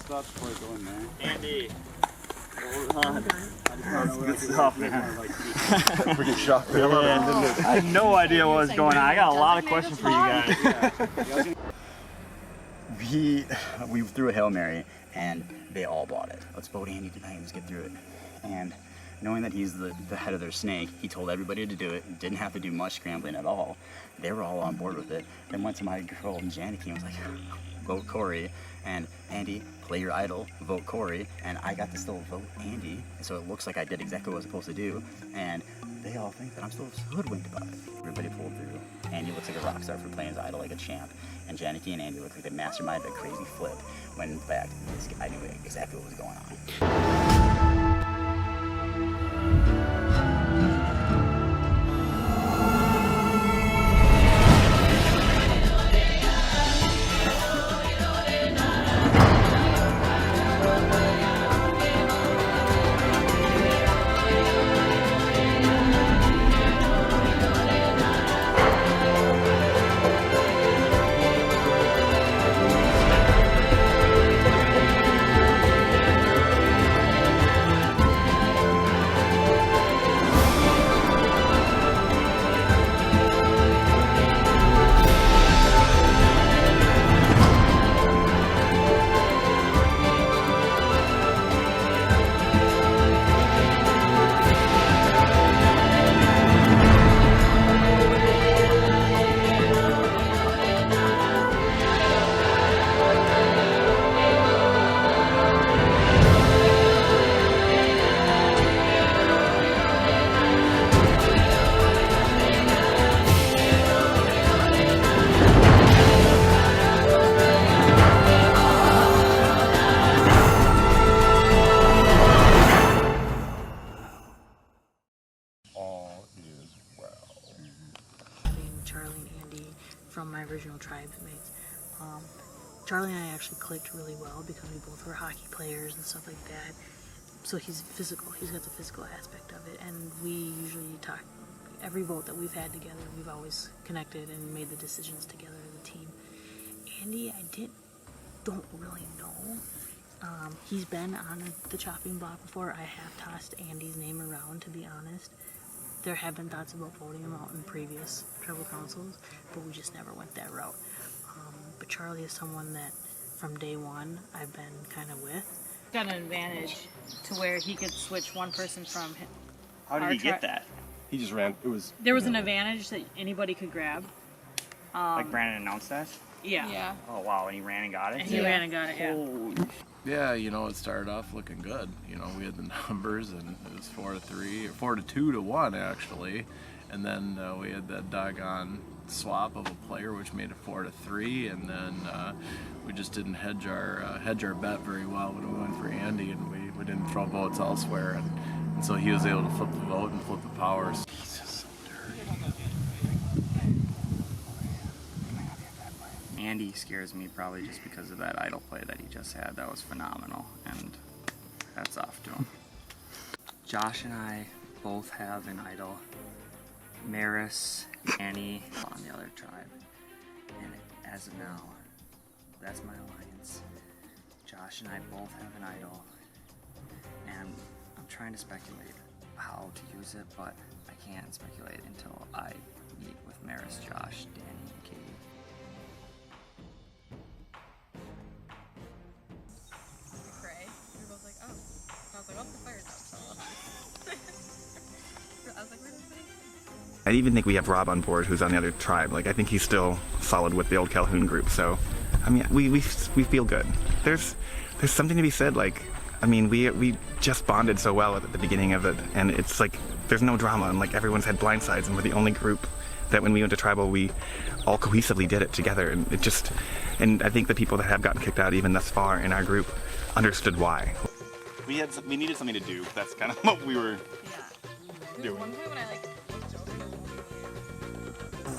thoughts before I go in there? Andy. That's good stuff, man. Freaking shock there. I had no idea what was going on. I got a lot of questions for you guys. We threw a Hail Mary, and they all bought it. Let's vote Andy tonight, let's get through it. And knowing that he's the head of their snake, he told everybody to do it, didn't have to do much scrambling at all. They were all on board with it. Then went to my girl, Janicki, and was like, vote Corey. And Andy, play your idol, vote Corey. And I got to still vote Andy, and so it looks like I did exactly what I was supposed to do. And they all think that I'm still hoodwinked about it. Everybody pulled through. Andy looks like a rock star for playing his idol like a champ. And Janicki and Andy look like they masterminded a crazy flip, when in fact, I knew exactly what was going on. From my original tribe mates. Charlie and I actually clicked really well because we both were hockey players and stuff like that. So he's physical, he's got the physical aspect of it, and we usually talk, every vote that we've had together, we've always connected and made the decisions together as a team. Andy, don't really know. He's been on the chopping block before. I have tossed Andy's name around, to be honest. There have been thoughts about voting him out in previous tribal councils, but we just never went that route. But Charlie is someone that from day one I've been kind of with. Got an advantage to where he could switch one person from him. How did he get that? He just ran. There was an advantage that anybody could grab. Like Brandon announced that? Yeah. Oh wow, and he ran and got it? And he ran and got it, yeah. Holy. Yeah, it started off looking good. We had the numbers, and it was 4-3, or 4-2 to 1 actually, and then we had that doggone swap of a player, which made it 4-3, and then we just didn't hedge our bet very well when we went for Andy, and we didn't throw votes elsewhere, and so he was able to flip the vote and flip the power. Jesus, so dirty. Andy scares me probably just because of that idol play that he just had. That was phenomenal, and hats off to him. Josh and I both have an idol. Maris, Annie on the other tribe. And as of now, that's my alliance. Josh and I both have an idol. And I'm trying to speculate how to use it, but I can't speculate until I meet with Maris, Josh, Danny, and Katie. I even think we have Rob on board, who's on the other tribe. I think he's still solid with the old Calhoun group. So, we feel good. There's something to be said. We just bonded so well at the beginning of it, and it's there's no drama, and everyone's had blindsides, and we're the only group that when we went to tribal, we all cohesively did it together, and I think the people that have gotten kicked out even thus far in our group understood why. We needed something to do. That's kind of what we were doing. One point when I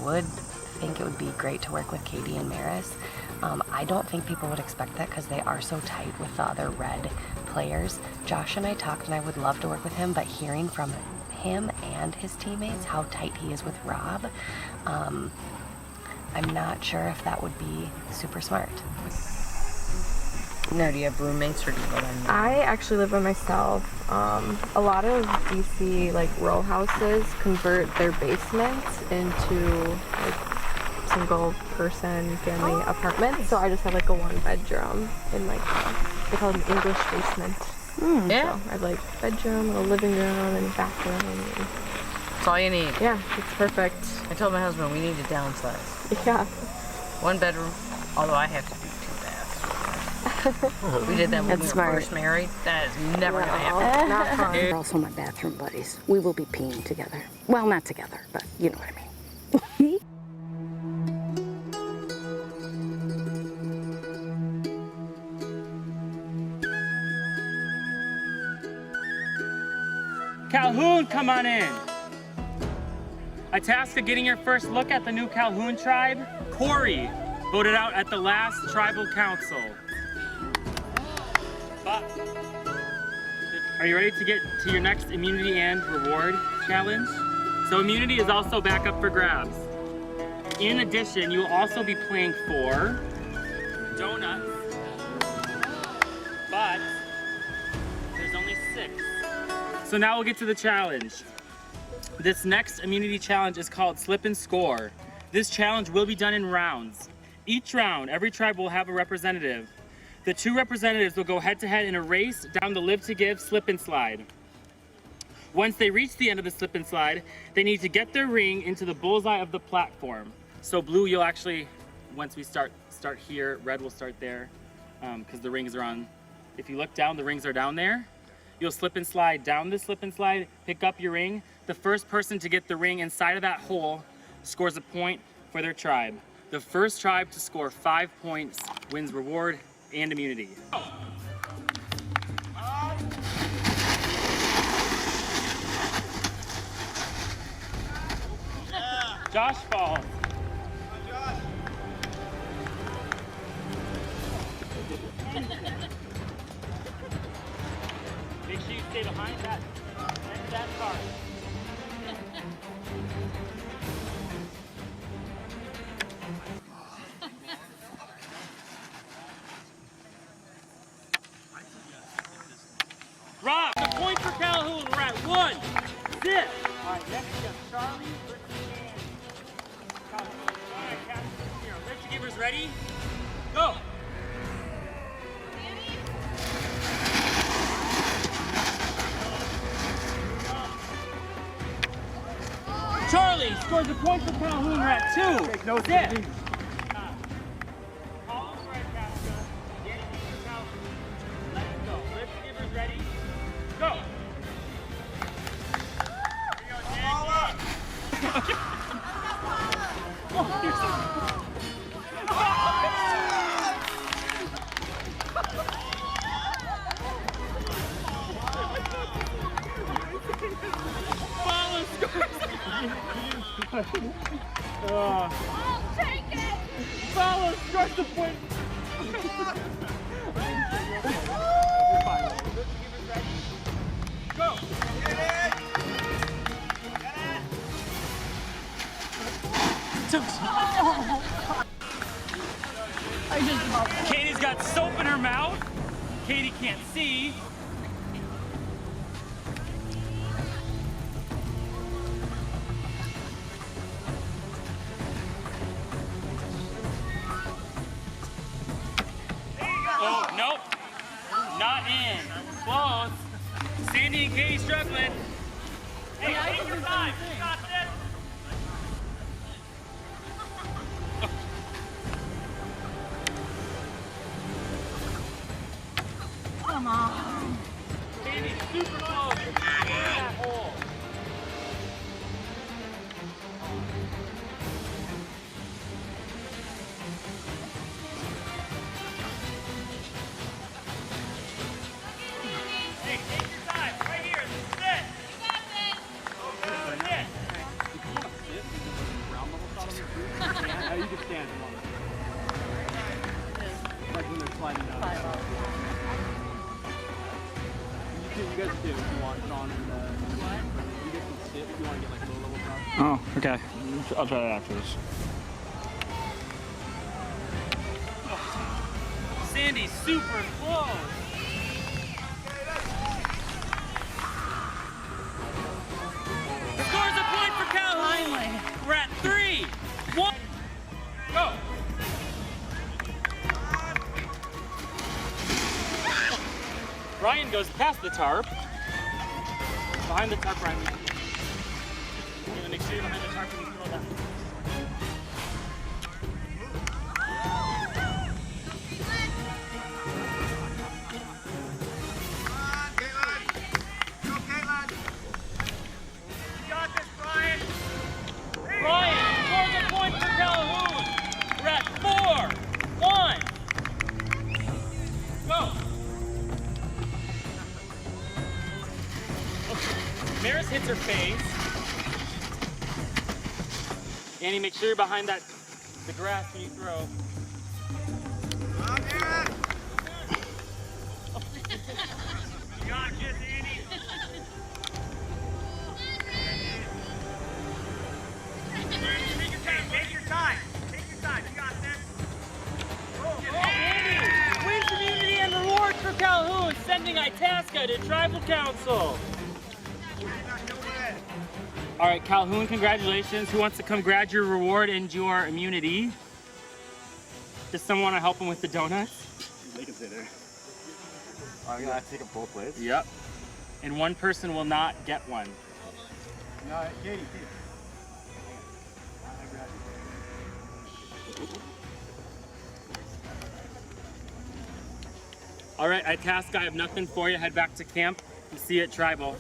would think it would be great to work with Katie and Maris. I don't think people would expect that because they are so tight with the other red players. Josh and I talked, and I would love to work with him, but hearing from him and his teammates how tight he is with Rob, I'm not sure if that would be super smart. No, do you have roommates or do you live on? I actually live by myself. A lot of DC like row houses convert their basements into like single person family apartments. So I just have like a 1-bedroom in like they call it an English basement. Yeah. So I have like bedroom, a living room, and bathroom. And, That's all you need. yeah, it's perfect. I told my husband we need to downsize. Yeah. 1 bedroom, although I have to do 2 baths. We did that when we were first married. That is never gonna happen. Not fun. We're also my bathroom buddies. We will be peeing together. Well, not together, but you know what I mean. Calhoun, come on in. A task of getting your first look at the new Calhoun tribe. Corey voted out at the last tribal council. Are you ready to get to your next immunity and reward challenge? So immunity is also back up for grabs. In addition, you will also be playing for donuts, but there's only 6. So now we'll get to the challenge. This next immunity challenge is called Slip and Score. This challenge will be done in rounds. Each round, every tribe will have a representative. The 2 representatives will go head-to-head in a race down the live to give slip and slide. Once they reach the end of the slip and slide, they need to get their ring into the bullseye of the platform. So blue, you'll actually, once we start here, red will start there, because the rings are on. If you look down, the rings are down there. You'll slip and slide down the slip and slide, pick up your ring. The first person to get the ring inside of that hole scores a point for their tribe. The first tribe to score 5 points wins reward and immunity. Josh falls. Make sure you stay behind that card. Rob, the point for Calhoun. We're at 1. Zip. All right, next we have Charlie versus Calhoun. All right, Captain Hero. Lift givers ready? Go. Charlie scores a point for Calhoun. We're at 2. Take no zip. Go! Take it! Follow, scores the point. Go! Katie's got soap in her mouth. Katie can't see. Oh, nope. Not in. Close. Sandy and Katie struggling. Hey, take your time. You got this. Come on. Sandy, super close. You're in that hole. Hey, take your time. Right here. This is it. This is it. Yeah, you can stand if you want. Like when they're sliding down. You guys do if you want, Sean, and you get some sit if you want to get like low level stuff. Oh, okay. I'll try that after this. Sandy's super close. Scores a point for Calhoun. We're at 3-1. Go. Ryan goes past the tarp. Behind the tarp, Ryan. You're gonna make sure you're behind the tarp when you throw that. Ryan scores a point for Calhoun. We're at 4-1. Go. Maris hits her face. Annie, make sure you're behind the grass when you throw. Gotcha, Annie. Take your time. Take your time. You got this. Andy, win community and rewards for Calhoun, sending Itasca to Tribal Council. All right, Calhoun, congratulations. Who wants to come grab your reward and your immunity? Does someone want to help him with the donuts? They can sit there. I'm gonna have to take up both plates. Yep. And one person will not get one. No, Katie. All right, Itasca, I have nothing for you. Head back to camp. We'll see you at Tribal.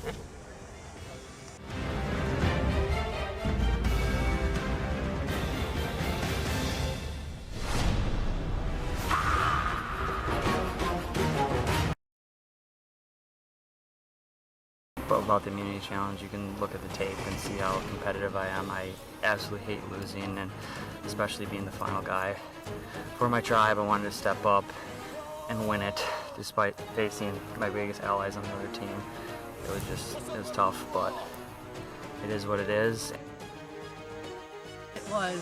About the immunity challenge, you can look at the tape and see how competitive I am. I absolutely hate losing, and especially being the final guy for my tribe. I wanted to step up and win it despite facing my biggest allies on the other team. It was tough, but it is what it is. It was,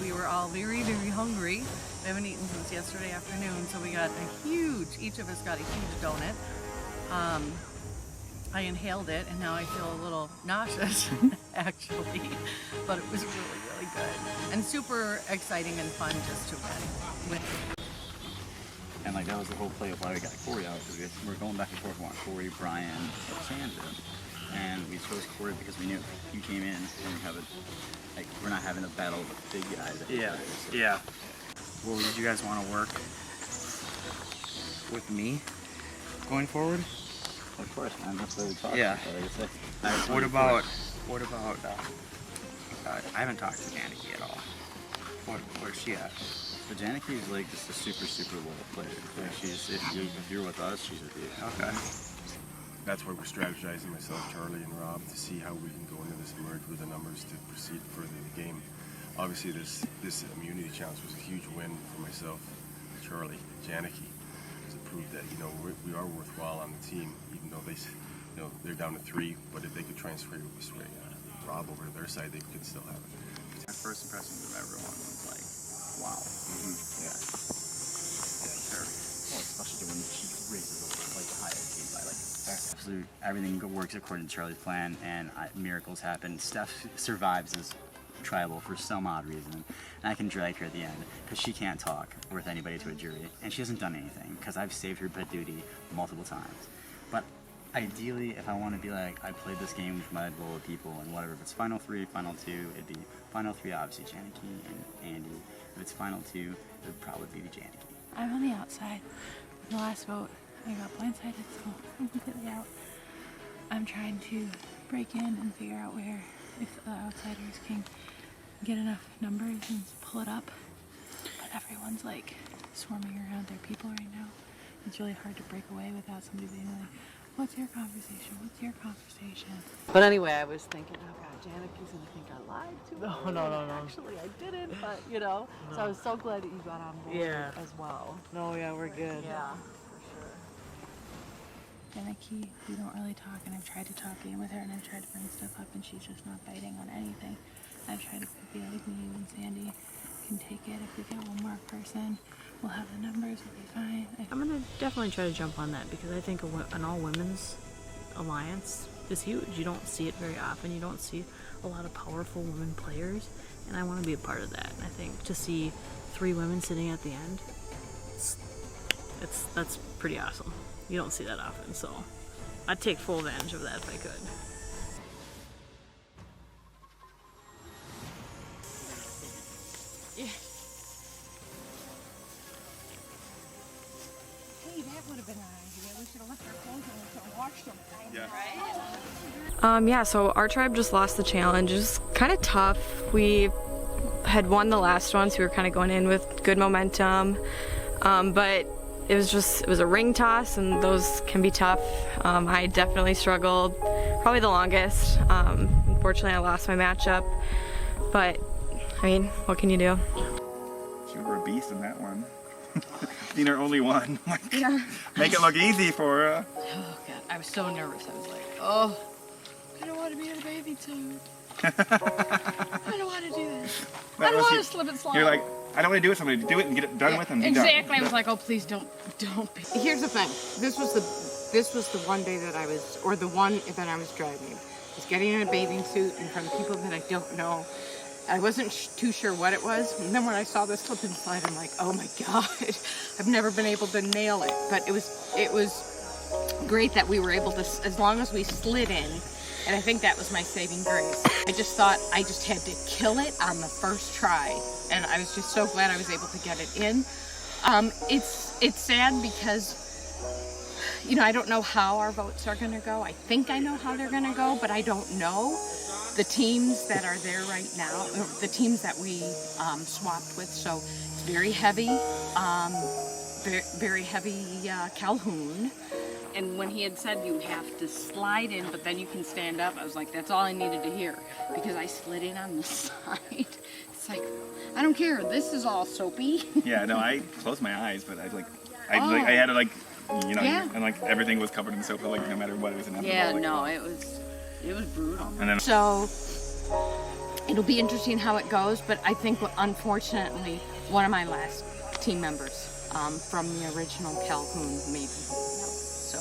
we were all very, very hungry. We haven't eaten since yesterday afternoon, so we got each of us got a huge donut. I inhaled it and now I feel a little nauseous actually, but it was really, really good and super exciting and fun just to win. And like that was the whole play of why we got Corey out, because we were going back and forth on Corey, Brian, or Sandra, and we chose Corey because we knew you came in and we're not having a battle of the big guys. Yeah. Well, did you guys want to work with me going forward? Of course, man. That's what we talked Yeah. about. What about? I haven't talked to Janicki at all. Where's she at? So Janicki is like just a super loyal player. Like she's if you're with us, she's with you. Okay. That's why we're strategizing, myself, Charlie, and Rob, to see how we can go into this merge with the numbers to proceed further in the game. Obviously, this immunity challenge was a huge win for myself, Charlie, Janicki, to prove that we are worthwhile on the team, even though they're down to 3. But if they could transfer Rob over to their side, they could still have it. My first impression of everyone was like, wow. Yeah. Sure. Well, especially when she races like the highest team by like. Absolutely, everything works according to Charlie's plan, and miracles happen. Steph survives this tribal for some odd reason, and I can drag her at the end because she can't talk worth anybody to a jury, and she hasn't done anything because I've saved her pet duty multiple times. But ideally, if I want to be like, I played this game with my little people and whatever, if it's final 3, final 2, it'd be final 3 obviously Janicki and Andy. If it's final 2, it would probably be Janicki. I'm on the outside. In the last vote, I got blindsided, so I'm completely out. I'm trying to break in and figure out where, if the outsiders can get enough numbers and pull it up. But everyone's like swarming around their people right now. It's really hard to break away without somebody being like, what's your conversation? What's your conversation? But anyway, I was thinking, oh God, Janicki's gonna think I lied to her. No. Actually, I didn't, but so I was so glad that you got on board as well. No, yeah, we're good. Yeah. Janicki, we don't really talk, and I've tried to talk game with her, and I've tried to bring stuff up, and she's just not biting on anything. I've tried to be like me and Sandy can take it if we get one more person. we'll have the numbers, we'll be fine. I'm gonna definitely try to jump on that because I think an all-women's alliance is huge. You don't see it very often. You don't see a lot of powerful women players, and I want to be a part of that. I think to see 3 women sitting at the end, that's pretty awesome. You don't see that often, so I'd take full advantage of that if I could. Yeah. Hey, that would have been an idea. We should have left our clothes on and washed them. Yeah, so our tribe just lost the challenge. It was kind of tough. We had won the last one, so we were kind of going in with good momentum. But it was a ring toss, and those can be tough. I definitely struggled, probably the longest. Unfortunately, I lost my matchup, but I mean, what can you do? You were a beast in that one. Being our only one. Yeah. Make it look easy for her. Oh God, I was so nervous. I was like, oh, I don't want to be in a bathing suit. I don't want to do this. I don't want to slip and slide. You're like, I don't want to do it. Somebody do it and get it done with and be exactly. done. I was like, oh, please don't be. Here's the thing. This was the one day that I was, or the one that I was driving. I was getting in a bathing suit in front of people that I don't know. I wasn't too sure what it was. And then when I saw this slip and slide, I'm like, oh my God, I've never been able to nail it. But it was great that we were able to, as long as we slid in, and I think that was my saving grace. I just thought I just had to kill it on the first try. And I was just so glad I was able to get it in. It's sad because, you know, I don't know how our votes are gonna go. I think I know how they're gonna go, but I don't know. The teams that are there right now, the teams that we swapped with, so it's very heavy, very heavy Calhoun. And when he had said you have to slide in, but then you can stand up, I was like, that's all I needed to hear. Because I slid in on the side. It's like, I don't care, this is all soapy. Yeah, no, I closed my eyes, but I had to like, you know, Yeah. and like everything was covered in soap, like no matter what, it was inevitable. Yeah, like, no, it was brutal. And then, So it'll be interesting how it goes, but I think unfortunately one of my last team members from the original Calhoun maybe. So,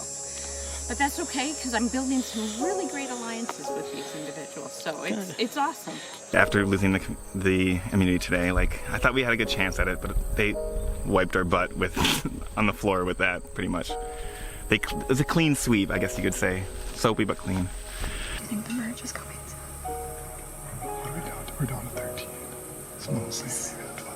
but that's okay because I'm building some really great alliances with these individuals. So it's awesome. after losing the immunity today, like I thought we had a good chance at it, but they wiped our butt with on the floor with that pretty much. It was a clean sweep, I guess you could say. Soapy but clean. I think the merge is coming soon. What are we down to? We're down to 13. It's mostly 12.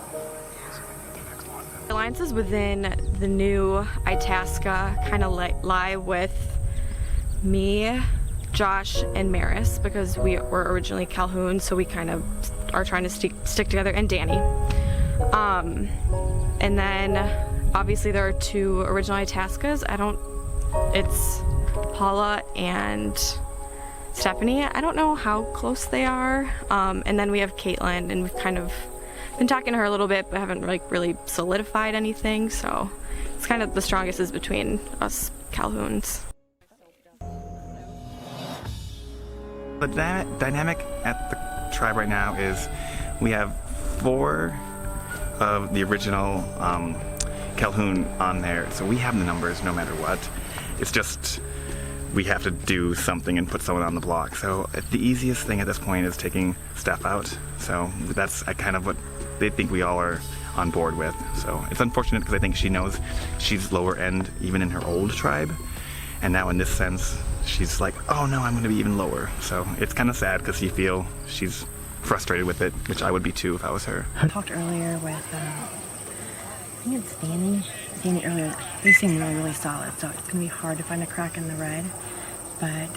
Alliances within the new Itasca kind of lie with me, Josh, and Maris because we were originally Calhoun, so we kind of are trying to stick together, and Danny. And then obviously there are two original Itascas. It's Paula and Stephanie. I don't know how close they are. And then we have Caitlin, and we've kind of been talking to her a little bit, but haven't really solidified anything. So it's kind of the strongest is between us Calhouns. The dynamic at the tribe right now is we have 4 of the original Calhoun on there, so we have the numbers no matter what. It's just we have to do something and put someone on the block. So the easiest thing at this point is taking Steph out. So that's kind of what they think we all are on board with. So it's unfortunate because I think she knows she's lower end even in her old tribe. And now in this sense, she's like, oh no, I'm gonna be even lower. So it's kind of sad because you feel she's frustrated with it, which I would be too if I was her. I talked earlier with, I think it's Danny earlier. They seem really solid, so it's gonna be hard to find a crack in the red. But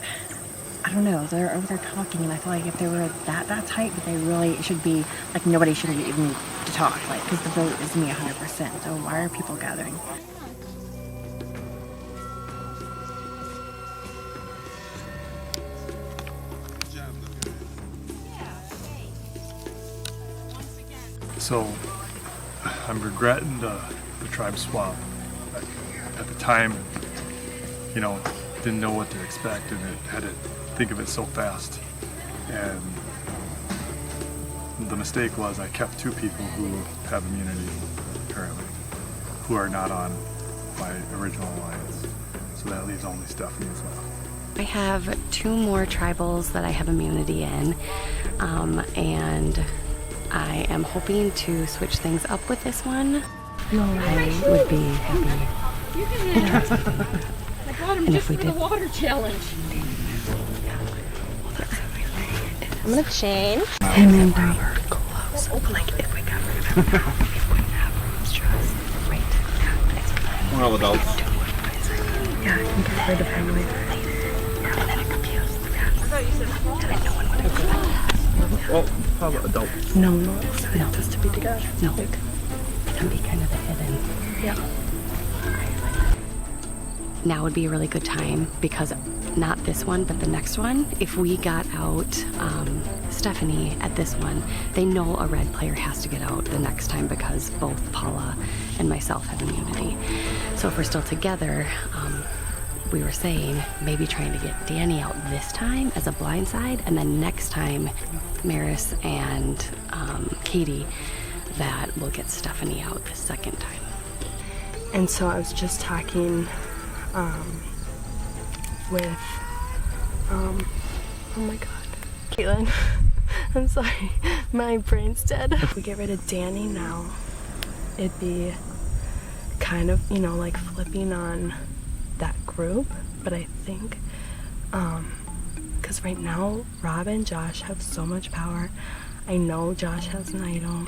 I don't know, they're over there talking, and I feel like if they were that tight, that they really should be, like nobody should be even to talk, like, because the vote is me 100%, so why are people gathering? So I'm regretting the tribe swap. At the time, you know, didn't know what to expect and had to think of it so fast. And the mistake was I kept 2 people who have immunity currently. who are not on my original alliance. So that leaves only Stephanie as well. I have 2 more tribals that I have immunity in, and I am hoping to switch things up with this one. I would be happy. I got him just for the water challenge. I'm gonna change. And then we were close. Like if we got rid of him now, we wouldn't have Rob's trust. Right. Yeah, it's fine. We're all adults. Yeah, I can get rid of him later. And then it confused. Yeah. I thought you said and no one would have that. Well, how about adults? No, it has to be together. No. It can be kind of the hidden. Yeah. Now would be a really good time because not this one, but the next one. If we got out Stephanie at this one, they know a red player has to get out the next time because both Paula and myself have immunity. So if we're still together, we were saying maybe trying to get Danny out this time as a blindside, and then next time Maris and Katie, that will get Stephanie out the second time. And so I was just talking with, oh my god, Caitlin. I'm sorry, my brain's dead. If we get rid of Danny now, it'd be kind of, you know, like flipping on that group, but I think, because right now, Rob and Josh have so much power. I know Josh has an idol,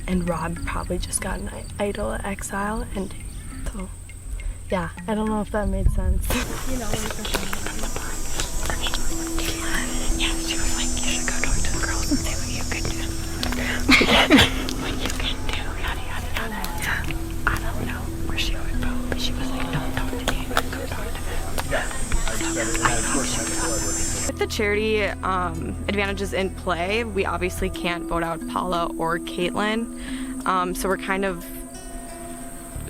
and Rob probably just got an idol at Exile, and so, yeah, I don't know if that made sense. You know, Yeah, she was like, you should go talk to the girls and see what you can do. What you can do, yada yada yada. So, I don't know where she would go. She was like, don't talk to me, go talk to me. with the charity advantages in play, we obviously can't vote out Paula or Caitlin. So we're kind of,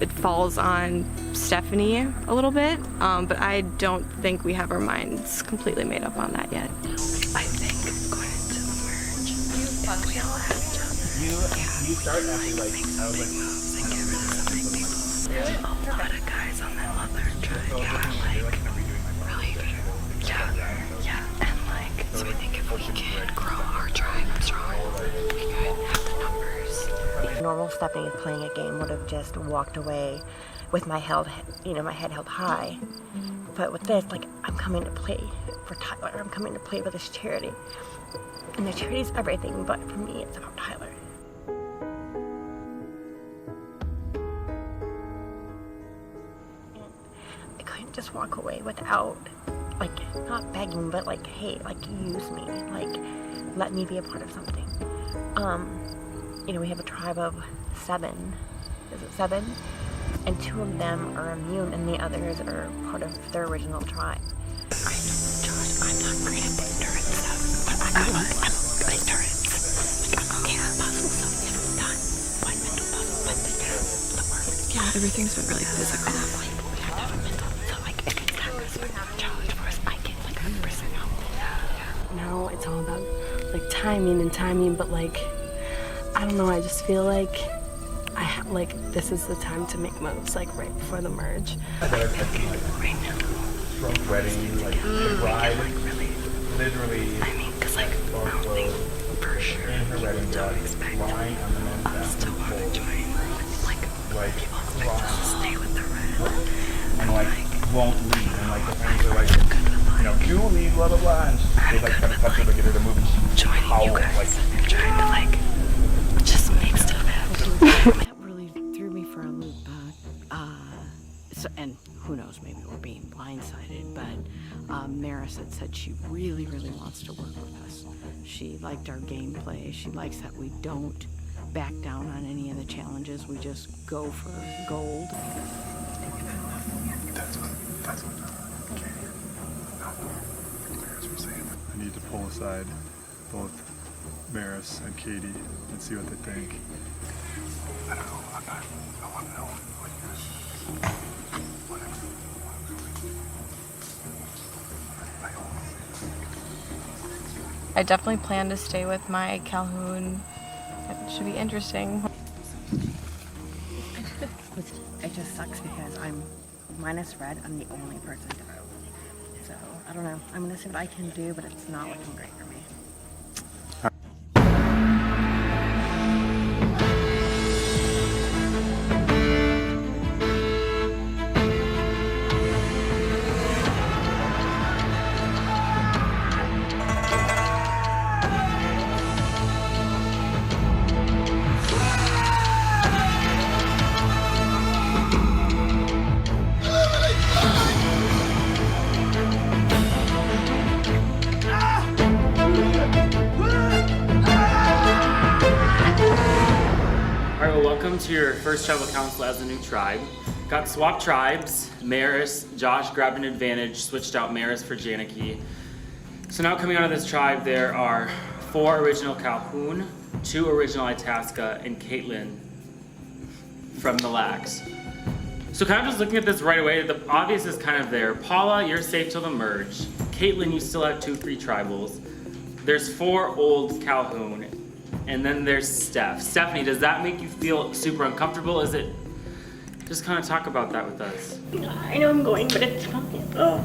it falls on Stephanie a little bit, but I don't think we have our minds completely made up on that yet. I think going into the merge, if we all have You start acting like I was a lot of guys on that other tribe, and like, so I think if we can grow our tribe strong, we could have the numbers. Normal Stephanie playing a game would have just walked away with my head held high. But with this, like, I'm coming to play for Tyler. I'm coming to play for this charity. And the charity's everything, but for me, it's about Tyler. And I couldn't just walk away without, like, not begging, but like, hey, like, use me. Like, let me be a part of something. We have a tribe of 7. Is it 7? And 2 of them are immune, and the others are part of their original tribe. I know, Josh, I'm not great at the endurance stuff, but I'm good at endurance. Like, I'm okay with puzzle stuff. It's done. One mental puzzle, but the work. Yeah, everything's been really physical. Like, we have to have a mental, so like, if it's that respect of a challenge for us, I get like 100% help. Now it's all about like timing, but like, I don't know, I just feel like this is the time to make moves, like right before the merge. Right now. Trump wedding, like the bride, literally. I mean, because like, I don't think for sure in her wedding dress, lying on the men's bathroom floor, like people expect us to stay with the red. and like won't leave, and like the friends are like, do leave, blah blah blah, and they like try to touch her to get her to move, and she joining you guys, and trying to like just make stuff happen. That really threw me for a loop. And who knows, maybe we're being blindsided, but Maris had said she really, really wants to work with us. She liked our gameplay. She likes that we don't back down on any of the challenges. We just go for gold. That's what Maris was saying. I need to pull aside both Maris and Katie and see what they think. I don't know. I want to know what you guys. I definitely plan to stay with my Calhoun. It should be interesting. I'm minus red. I'm the only person to vote. So I don't know. I'm gonna see what I can do, but it's not looking great for me. Welcome to your first tribal council as a new tribe. Got swapped tribes. Maris, Josh grabbed an advantage, switched out Maris for Janicki. So now coming out of this tribe, there are 4 original Calhoun, 2 original Itasca, and Caitlin from the Lax. So kind of just looking at this right away, the obvious is kind of there. Paula, you're safe till the merge. Caitlin, you still have 2 free tribals. There's 4 old Calhoun. And then there's Steph. Stephanie, does that make you feel super uncomfortable? Is it? Just kind of talk about that with us. I know I'm going, but it's fine. Oh.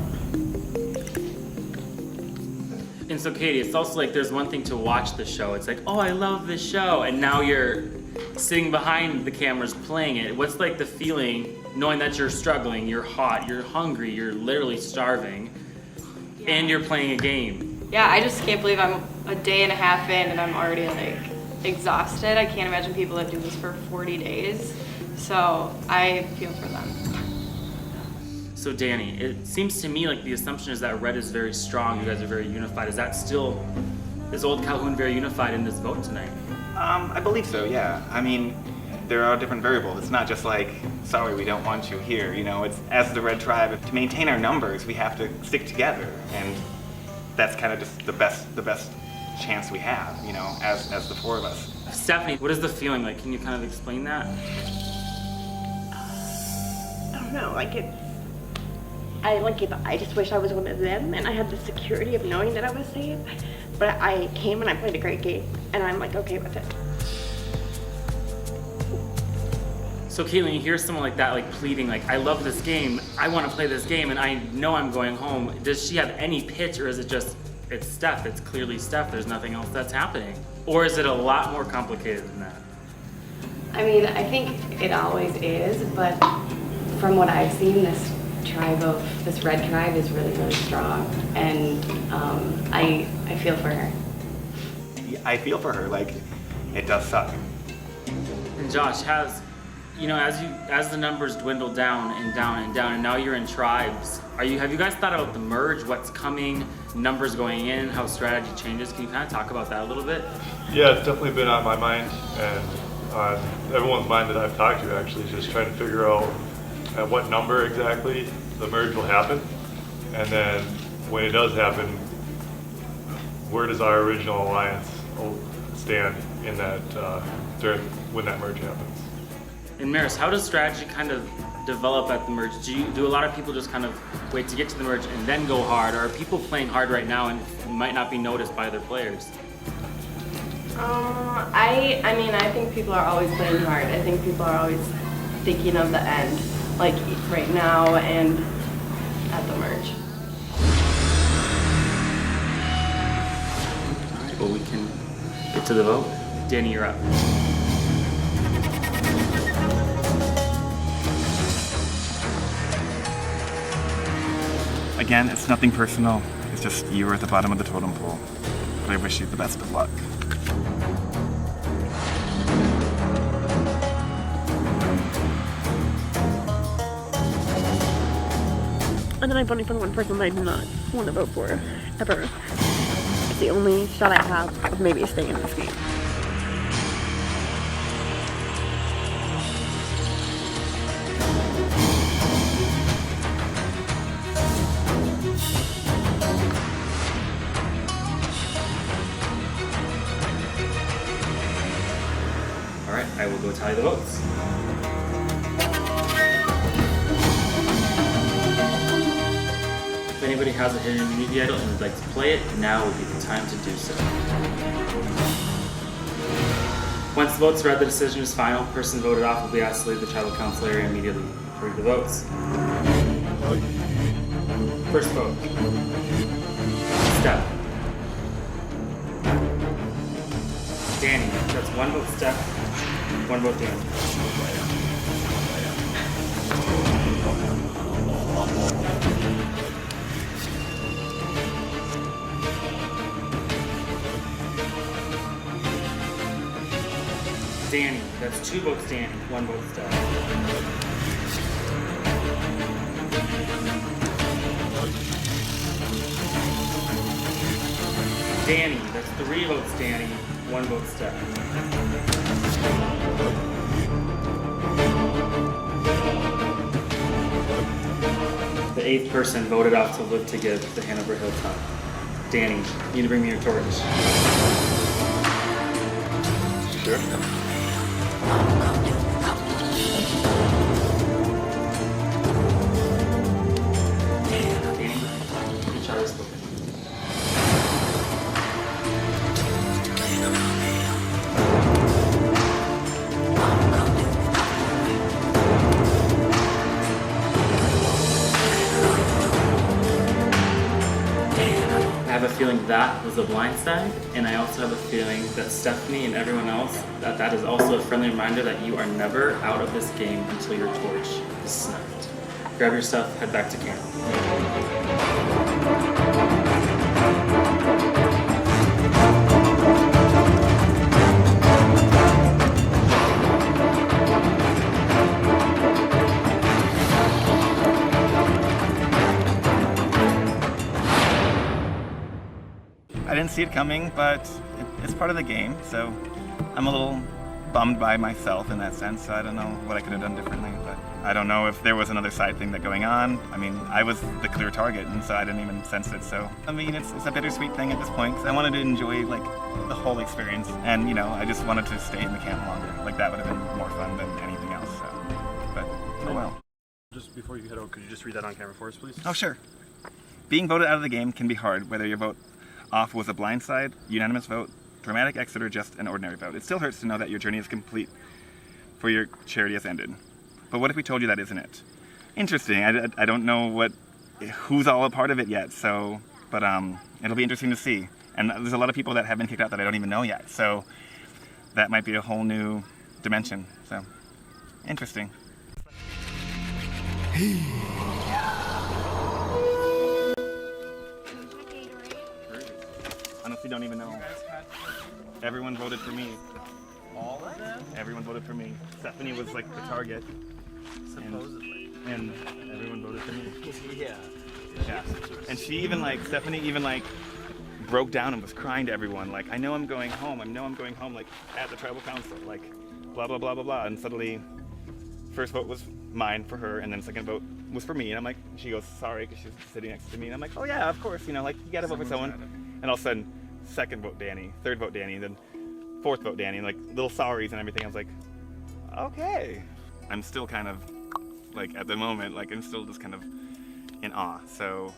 And so Katie, it's also like there's one thing to watch the show. It's like, oh, I love this show. And now you're sitting behind the cameras playing it. What's like the feeling knowing that you're struggling, you're hot, you're hungry, you're literally starving, and you're playing a game? Yeah, I just can't believe I'm a day and a half in and I'm already like exhausted. I can't imagine people that do this for 40 days. So I feel for them. So Danny, it seems to me like the assumption is that Red is very strong, you guys are very unified. Is Old Calhoun very unified in this vote tonight? I believe so, yeah. I mean, there are different variables. It's not just like, sorry, we don't want you here. You know, it's as the Red Tribe, to maintain our numbers, we have to stick together. And that's kind of just the best chance we have, you know, as the 4 of us. Stephanie, what is the feeling like? Can you kind of explain that? I don't know, I just wish I was one of them and I had the security of knowing that I was safe. But I came and I played a great game and I'm like okay with it. So Caitlin, you hear someone like that, like pleading, like, I love this game, I want to play this game, and I know I'm going home. Does she have any pitch, or is it just, it's Steph, it's clearly Steph, there's nothing else that's happening? Or is it a lot more complicated than that? I mean, I think it always is, but from what I've seen, this Red Tribe is really, really strong, and I feel for her. I feel for her, like, it does suck. And Josh, as the numbers dwindle down and down and down, and now you're in tribes, have you guys thought about the merge, what's coming, numbers going in, how strategy changes? Can you kind of talk about that a little bit? Yeah, it's definitely been on my mind and on everyone's mind that I've talked to, actually, just trying to figure out at what number exactly the merge will happen, and then when it does happen, where does our original alliance stand in that when that merge happens? And Maris, how does strategy kind of develop at the merge? Do a lot of people just kind of wait to get to the merge and then go hard, or are people playing hard right now and might not be noticed by other players? I mean, I think people are always playing hard. I think people are always thinking of the end, like right now and at the merge. All right, well, we can get to the vote. Danny, you're up. Again, it's nothing personal. It's just you are at the bottom of the totem pole. But I wish you the best of luck. And then I'm voting for the one person that I do not want to vote for, ever. It's the only shot I have of maybe staying in this game. All right, I will go tally the votes. If anybody has a hidden immunity idol and would like to play it, now would be the time to do so. Once the votes are read, the decision is final. Person voted off will be asked to leave the tribal council area immediately. Read the votes. First vote. Steph. Danny. That's one vote Steph, one vote Danny. Danny. That's two votes Danny, one vote Steph. Danny, that's three votes Danny, one vote Steph. The eighth person voted off to live to give the Hanover Hilltop. Danny, you need to bring me your torch. Sure. Danny, your charge is spoken. I have a feeling that was a blindside, and I also have a feeling that Stephanie and everyone else, that is also a friendly reminder that you are never out of this game until your torch is snuffed. Grab your stuff, head back to camp. I didn't see it coming, but it's part of the game, so I'm a little bummed by myself in that sense. So I don't know what I could have done differently, but I don't know if there was another side thing that going on. I mean, I was the clear target, and so I didn't even sense it. So I mean, it's a bittersweet thing at this point, because I wanted to enjoy like the whole experience, and you know, I just wanted to stay in the camp longer. Like that would have been more fun than anything else. So, but oh well. Just before you head out, could you just read that on camera for us, please? Oh sure. Being voted out of the game can be hard, whether your vote off was a blindside, unanimous vote, dramatic exit, or just an ordinary vote. It still hurts to know that your journey is complete, for your charity has ended. But what if we told you that isn't it? Interesting. I don't know who's all a part of it yet, so, but it'll be interesting to see. And there's a lot of people that have been kicked out that I don't even know yet, so that might be a whole new dimension. So, interesting. Honestly, don't even know. Everyone voted for me. All of them? Everyone voted for me. Stephanie was like the target. Supposedly. And everyone voted for me. Yeah. Yeah. And Stephanie even like broke down and was crying to everyone. Like, I know I'm going home, like at the tribal council, like blah, blah, blah, blah, blah. And suddenly, first vote was mine for her, and then second vote was for me. And I'm like, she goes, sorry, because she's sitting next to me. And I'm like, oh yeah, of course, you know, like you gotta vote for someone. And all of a sudden, second vote Danny, third vote Danny, then fourth vote Danny, and like little sorries and everything. I was like, okay. I'm still kind of like at the moment, like I'm still just kind of in awe. So